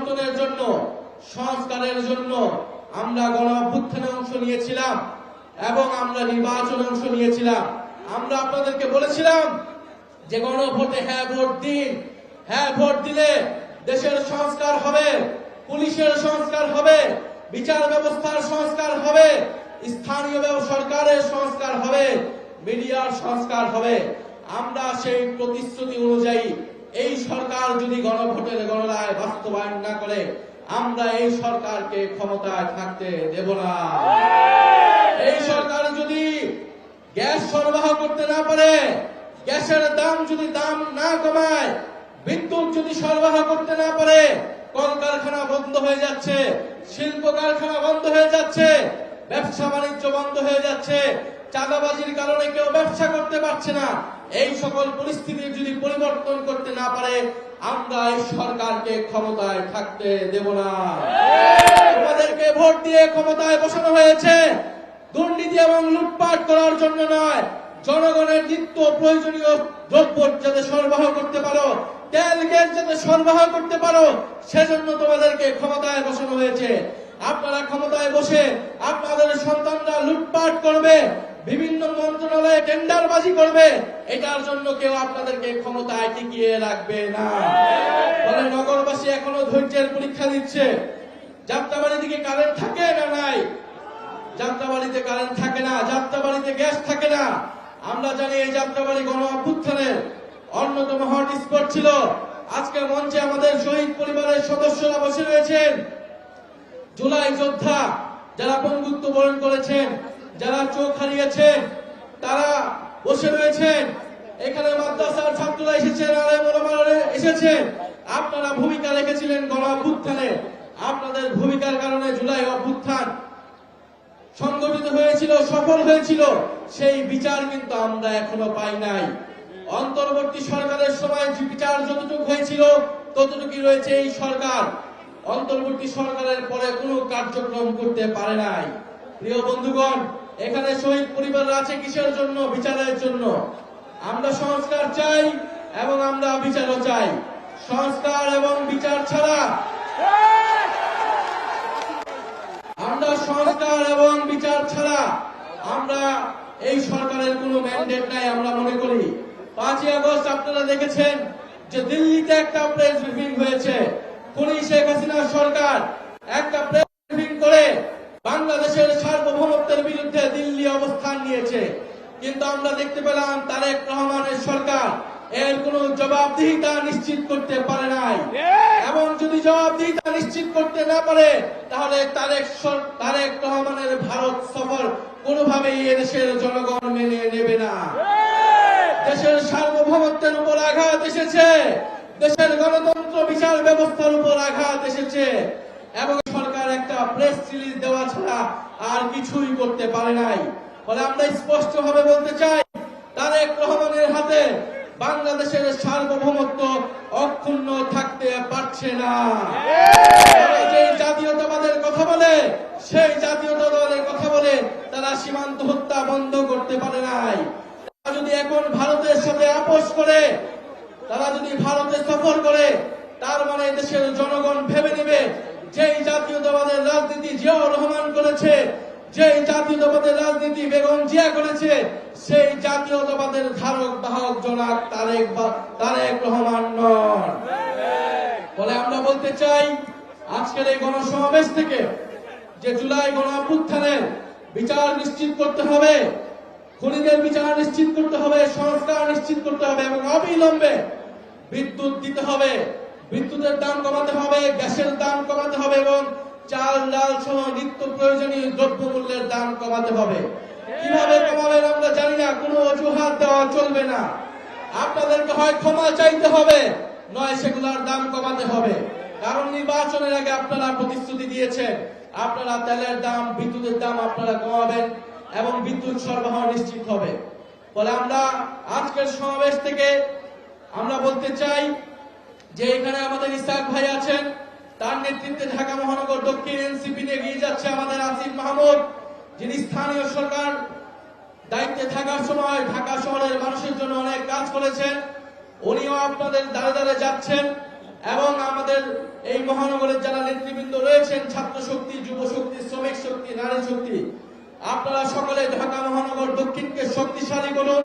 পরিবর্তনের জন্য, সংস্কারের জন্য আমরা গণ অভ্যুত্থানে অংশ নিয়েছিলাম এবং আমরা নির্বাচনে অংশ নিয়েছিলাম। আমরা আপনাদেরকে বলেছিলাম যে গণভোটে হ্যাঁ ভোট দিন, হ্যাঁ ভোট দিলে দেশের সংস্কার হবে, পুলিশের সংস্কার হবে, বিচার ব্যবস্থার সংস্কার হবে, স্থানীয় সরকারের সংস্কার হবে, মিডিয়ার সংস্কার হবে। আমরা সেই প্রতিশ্রুতি অনুযায়ী এই সরকার যদি গণভোটের গণনায় বাস্তবায়ন না করে, আমরা এই সরকারকে ক্ষমতায় থাকতে দেব না। এই সরকার যদি গ্যাস সরবরাহ করতে না পারে, গ্যাসের দাম যদি দাম না কমায়, বিদ্যুৎ যদি সরবরাহ করতে না পারে, কলকারখানা বন্ধ হয়ে যাচ্ছে, শিল্প কারখানা বন্ধ হয়ে যাচ্ছে, ব্যবসা বাণিজ্য বন্ধ হয়ে যাচ্ছে, চাঁদাবাজির কারণে কেউ ব্যবসা করতে পারছে না। এই সকল পরিস্থিতির যদি পরিবর্তন করতে না পারে, আমরা এই সরকারকে ক্ষমতায় থাকতে দেব না। তোমাদেরকে ভোট দিয়ে ক্ষমতায় বসানো হয়েছে দুর্নীতি এবং লুটপাট করার জন্য নয়, জনগণের নিত্য প্রয়োজনীয় দ্রব্য যাতে সরবরাহ করতে পারো, তেল গ্যাস যাতে সরবরাহ করতে পারো, সেজন্য তোমাদেরকে ক্ষমতায় বসানো হয়েছে। আপনারা ক্ষমতায় বসে আপনাদের সন্তানরা লুটপাট করবে, বিভিন্ন মন্ত্রণালয়ে টেন্ডারবাজি করবে, এটার জন্য কেউ আপনাদেরকে ক্ষমতায় টিকিয়ে রাখবে না। ফলে নগরবাসী এখনো ধৈর্যের পরীক্ষা দিচ্ছে। যাত্রাবাড়ি দিকে কারেন্ট থাকে না নাই? যাত্রাবাড়িতে কারেন্ট থাকে না, যাত্রাবাড়িতে গ্যাস থাকে না। আমরা জানি এই যাত্রাবাড়ি গণ অভ্যুত্থানের অন্যতম হটস্পট ছিল। আজকে মঞ্চে আমাদের শহীদ পরিবারের সদস্যরা বসে রয়েছেন, জুলাই যোদ্ধা যারা পঙ্গুত্ব বরণ করেছেন, যারা চোখ হারিয়েছেন, তারা বসে রয়েছেন। এখানে মাদ্রাসার ছাত্ররা এসেছেন, আলেমরা এসেছেন। আপনারা ভূমিকা রেখেছিলেন গণ অভ্যুত্থানে, আপনাদের ভূমিকার কারণে জুলাই অভ্যুত্থান সংগঠিত হয়েছিল, সফল হয়েছিল। সেই বিচার কিন্তু আমরা এখনো পাই নাই। অন্তর্বর্তী সরকারের সময় যে বিচার যতটুকু হয়েছিল ততটুকুই রয়েছে এই সরকার। অন্তর্বর্তী সরকারের পরে কোনো কার্যক্রম করতে পারে নাই। প্রিয় বন্ধুগণ, এখানে শহীদ পরিবার আছে কিসের জন্য? বিচারের জন্য। আমরা সংস্কার চাই এবং আমরা বিচারও চাই। সংস্কার এবং বিচার ছাড়া আমরা এই সরকারের কোনো ম্যান্ডেট নাই আমরা মনে করি। 5ই আগস্ট আপনারা দেখেছেন যে দিল্লিতে একটা প্রেস ব্রিফিং হয়েছে। খুনি শেখ হাসিনার সরকার একটা প্রেস ব্রিফিং করে বাংলাদেশের সার্বভৌমত্বের বিরুদ্ধে দিল্লি অবস্থান নিয়েছে। কিন্তু আমরা দেখতে পেলাম তারেক রহমানের সরকার এর কোনো জবাবদিহিতা নিশ্চিত করতে পারে নাই। এবং যদি জবাবদিহিতা নিশ্চিত করতে না পারে, তাহলে তারেক রহমানের ভারত সফর কোনোভাবেই এদেশের জনগণ মেনে নেবে না। দেশের সার্বভৌমত্বের উপর আঘাত এসেছে, দেশের গণতন্ত্র বিচার ব্যবস্থার উপর আঘাত এসেছে এবং সরকার একটা প্রেস রিলিজ দেওয়া ছাড়া আর কিছুই করতে পারে নাই। ফলে আমরা স্পষ্টভাবে বলতে চাই, তারেক রহমানের হাতে বাংলাদেশের সার্বভৌমত্ব অক্ষুণ্ণ থাকতে পারছে না। যে জাতীয়তাবাদের কথা বলে, সেই জাতীয়তাবাদের কথা বলে তারা সীমান্ত হত্যা বন্ধ করতে পারে নাই। তারা যদি এখন ভারতের সাথে আপোষ করে, তারা যদি ভারতে সফর করে, তার মানে দেশের জনগণ ভেবে নেবে যেই জাতীয়তাবাদের রাজনীতি জিয়াউর রহমান করেছে, যেই জাতীয়তাবাদের রাজনীতি বেগম জিয়া করেছে, সেই জাতীয়তাবাদের ধারক বাহক জনাব তারেক রহমান নন। বলে আমরা বলতে চাই, আজকের এই গণসমাবেশ থেকে যে জুলাই গণ অভ্যুত্থানের বিচার নিশ্চিত করতে হবে, খুনিদের বিচার নিশ্চিত করতে হবে, সংস্কার নিশ্চিত করতে হবে এবং অবিলম্বে বিদ্যুৎ দিতে হবে, বিদ্যুতের দাম কমাতে হবে, গ্যাসের দাম কমাতে হবে এবং চাল ডাল সহ নিত্য প্রয়োজনীয় দ্রব্যমূল্যের দাম কমাতে হবে। কিভাবে কমাবেন আমরা জানি না, কোনো অজুহাত দেওয়া চলবে না। আপনাদেরকে হয় ক্ষমা চাইতে হবে, নয় সেগুলোর দাম কমাতে হবে। কারণ নির্বাচনের আগে আপনারা প্রতিশ্রুতি দিয়েছেন আপনারা তেলের দাম, বিদ্যুতের দাম আপনারা কমাবেন এবং বিদ্যুৎ সরবরাহ নিশ্চিত হবে। ফলে আমরা আজকের সমাবেশ থেকে আমরা বলতে চাই যে এখানে আমাদের ইসহাক ভাই আছেন, তার নেতৃত্বে ঢাকা মহানগর দক্ষিণ এনসিপি নিয়ে এগিয়ে যাচ্ছে আমাদের আসিফ মাহমুদ, যিনি স্থানীয় সরকার দায়িত্বে থাকার সময় ঢাকা শহরের মানুষের জন্য অনেক কাজ করেছেন। উনিও আপনাদের দ্বারে দ্বারে যাচ্ছেন এবং আমাদের এই মহানগরের যারা নেতৃবৃন্দ রয়েছেন, ছাত্র শক্তি, যুব শক্তি, শ্রমিক শক্তি, নারী শক্তি, আপনারা সকলে ঢাকা মহানগর দক্ষিণকে শক্তিশালী করুন।